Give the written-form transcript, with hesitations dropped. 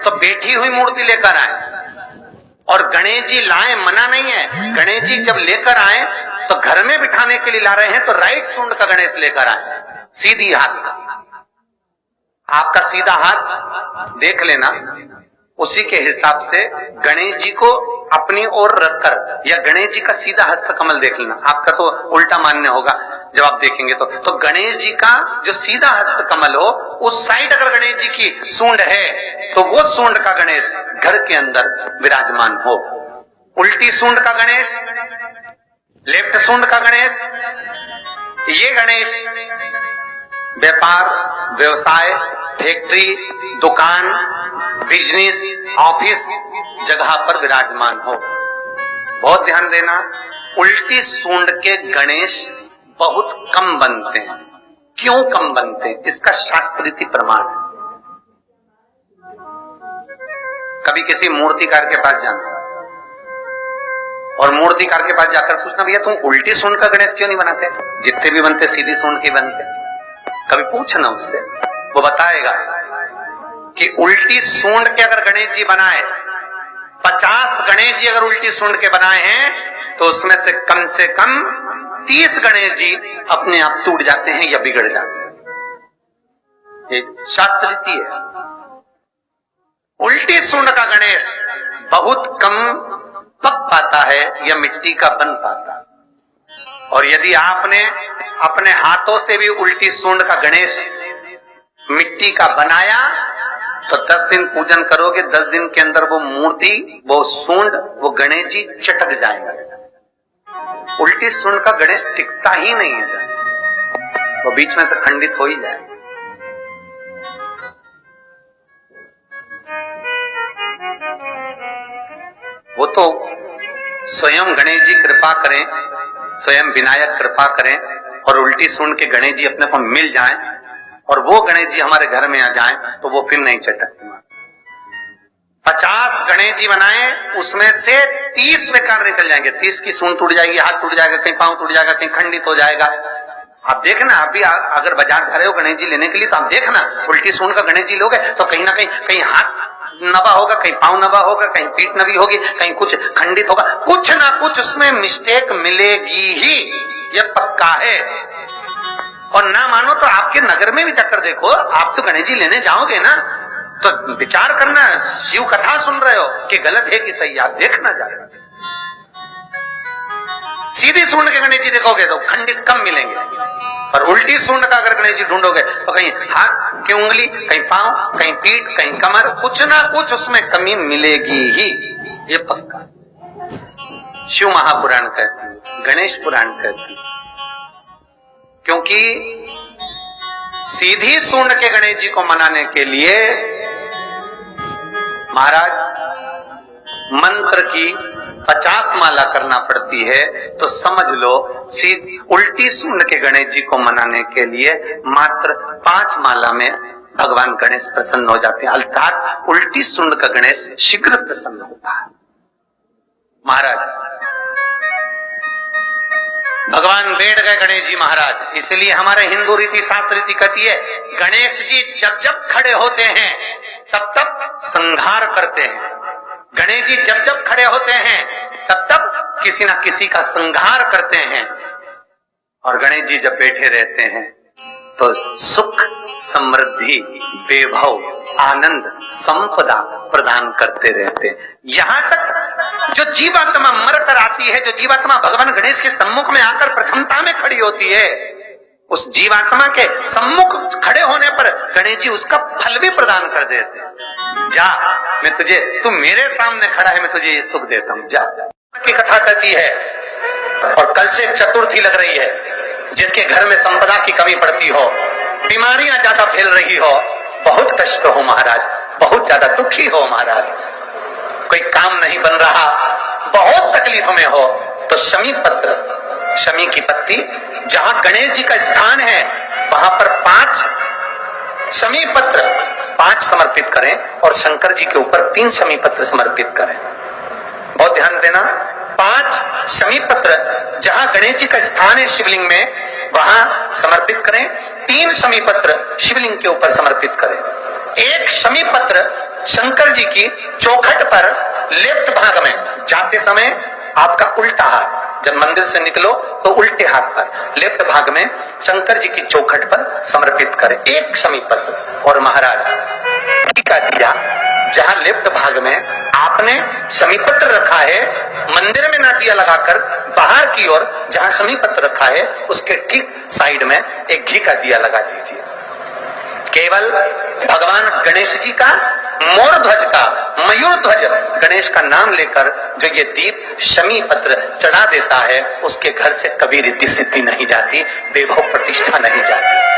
तो बैठी हुई मूर्ति लेकर आए। और गणेश जी लाए मना नहीं है, गणेश जी जब लेकर आए तो घर में बिठाने के लिए ला रहे हैं तो राइट सूंड का गणेश लेकर आए, सीधी हाथ का। आपका सीधा हाथ देख लेना, उसी के हिसाब से गणेश जी को अपनी ओर रखकर, या गणेश जी का सीधा हस्त कमल देख लेना। आपका तो उल्टा मान्य होगा जब आप देखेंगे तो गणेश जी का जो सीधा हस्त कमल हो उस साइड अगर गणेश जी की सूंड है तो वो सूंड का गणेश घर के अंदर विराजमान हो। उल्टी सूंड का गणेश, लेफ्ट सूंड का गणेश, ये गणेश व्यापार, व्यवसाय, फैक्ट्री, दुकान, बिजनेस, ऑफिस जगह पर विराजमान हो। बहुत ध्यान देना, उल्टी सूंड के गणेश बहुत कम बनते हैं। क्यों कम बनते हैं? इसका शास्त्रीय प्रमाण है। कभी किसी मूर्तिकार के पास जाना और मूर्तिकार के पास जाकर पूछना, भैया तुम उल्टी सूंड का गणेश क्यों नहीं बनाते? जितने भी बनते सीधी सूंड के बनते। कभी पूछना उससे, वो बताएगा कि उल्टी सूंड के अगर गणेश जी बनाए, 50 गणेश जी अगर उल्टी सूंड के बनाए हैं तो उसमें से कम 30 गणेश जी अपने आप टूट जाते हैं या बिगड़ जाते हैं। ये शास्त्र रीति है। उल्टी सूंड का गणेश बहुत कम पक पाता है या मिट्टी का बन पाता है। और यदि आपने अपने हाथों से भी उल्टी सूंड का गणेश मिट्टी का बनाया तो 10 दिन पूजन करोगे, 10 दिन के अंदर वो मूर्ति, वो सूंड, वो गणेश जी चटक जाएगा। उल्टी सूंड का गणेश टिकता ही नहीं है, वो बीच में से खंडित हो ही जाएगा। वो तो स्वयं गणेश जी कृपा करें, स्वयं विनायक कृपा करें और उल्टी सूंड के गणेश जी अपने को मिल जाएं और वो गणेश जी हमारे घर में आ जाएं तो वो फिर नहीं चटकते। 50 गणेश जी बनाए, उसमें से 30 बेकार निकल जाएंगे। 30 की सूंड टूट जाएगी, हाथ टूट जाएगा, कहीं पांव टूट जाएगा, कहीं खंडित हो जाएगा। आप देखना, आप भी अगर बाजार जा रहे हो गणेश जी लेने के लिए तो आप देखना, उल्टी सूंड का गणेश जी लोगे तो कहीं ना कहीं हाथ नबा होगा, कहीं पांव नबा होगा, कहीं पीठ नबी होगी, कहीं कुछ खंडित होगा, कुछ ना कुछ उसमें मिस्टेक मिलेगी ही, ये पक्का है। और ना मानो तो आपके नगर में भी जाकर देखो, आप तो गणेश जी लेने जाओगे ना तो विचार करना, शिव कथा सुन रहे हो कि गलत है कि सही, आप देखना जाकर। सीधी सूंड के गणेश जी देखोगे तो खंडित कम मिलेंगे, और उल्टी सूंड का अगर गणेश जी ढूंढोगे तो कहीं हाथ की उंगली, कहीं पांव, कहीं पीठ, कहीं कमर, कुछ ना कुछ उसमें कमी मिलेगी ही, ये पक्का। शिव महापुराण कहते हैं, गणेश पुराण कहते हैं, क्योंकि सीधी सूंड के गणेश जी को मनाने के लिए महाराज मंत्र की 50 माला करना पड़ती है। तो समझ लो उल्टी सूंड के गणेश जी को मनाने के लिए मात्र 5 माला में भगवान गणेश प्रसन्न हो जाते हैं, अर्थात उल्टी सूंड का गणेश शीघ्र प्रसन्न होता है। महाराज भगवान बैठ गए गणेश जी महाराज, इसलिए हमारे हिंदू रीति शास्त्र रीति कहती है, गणेश जी जब जब खड़े होते हैं तब तब संहार करते हैं। गणेश जी जब जब खड़े होते हैं तब तब किसी ना किसी का संहार करते हैं। और गणेश जी जब बैठे रहते हैं तो सुख, समृद्धि, वैभव, आनंद, संपदा प्रदान करते रहते हैं। यहां तक जो जीवात्मा मर कर आती है, जो जीवात्मा भगवान गणेश के सम्मुख में आकर प्रथमता में खड़ी होती है, उस जीवात्मा के सम्मुख खड़े होने पर गणेश जी उसका फल भी प्रदान कर देते हैं। जा, मैं तुझे, तू मेरे सामने खड़ा है, मैं तुझे ये सुख देता हूं, जा। की कथा कहती है, और कल से चतुर्थी लग रही है, जिसके घर में संपदा की कमी पड़ती हो, बीमारियां ज्यादा फैल रही हो, बहुत कष्ट हो महाराज, बहुत ज्यादा दुखी हो महाराज, कोई काम नहीं बन रहा, बहुत तकलीफ में हो, तो शमी पत्र, शमी की पत्ती, जहां गणेश जी का स्थान है वहां पर 5 शमी पत्र 5 समर्पित करें और शंकर जी के ऊपर 3 शमी पत्र समर्पित करें। बहुत ध्यान देना, 5 शमी पत्र जहां गणेश जी का स्थान है शिवलिंग में वहां समर्पित करें, 3 शमी पत्र शिवलिंग के ऊपर समर्पित करें। 1 शमी पत्र शंकर जी की चौखट पर लेफ्ट भाग में जाते समय आपका उल्टा हाथ, जब मंदिर से निकलो तो उल्टे हाथ पर लेफ्ट भाग में शंकर जी की चौखट पर समर्पित करें एक शमी पत्र। और महाराज का दिया जहां लेफ्ट भाग में आपने शमी पत्र रखा है, मंदिर में ना दिया लगाकर बाहर की ओर जहां शमी पत्र रखा है उसके ठीक साइड में एक घी का दिया लगा दीजिए। केवल भगवान गणेश जी का, मोर ध्वज का, मयूर ध्वज गणेश का नाम लेकर जो ये दीप शमी पत्र चढ़ा देता है उसके घर से कभी रिद्धि सिद्धि नहीं जाती, वैभव प्रतिष्ठा नहीं जाती।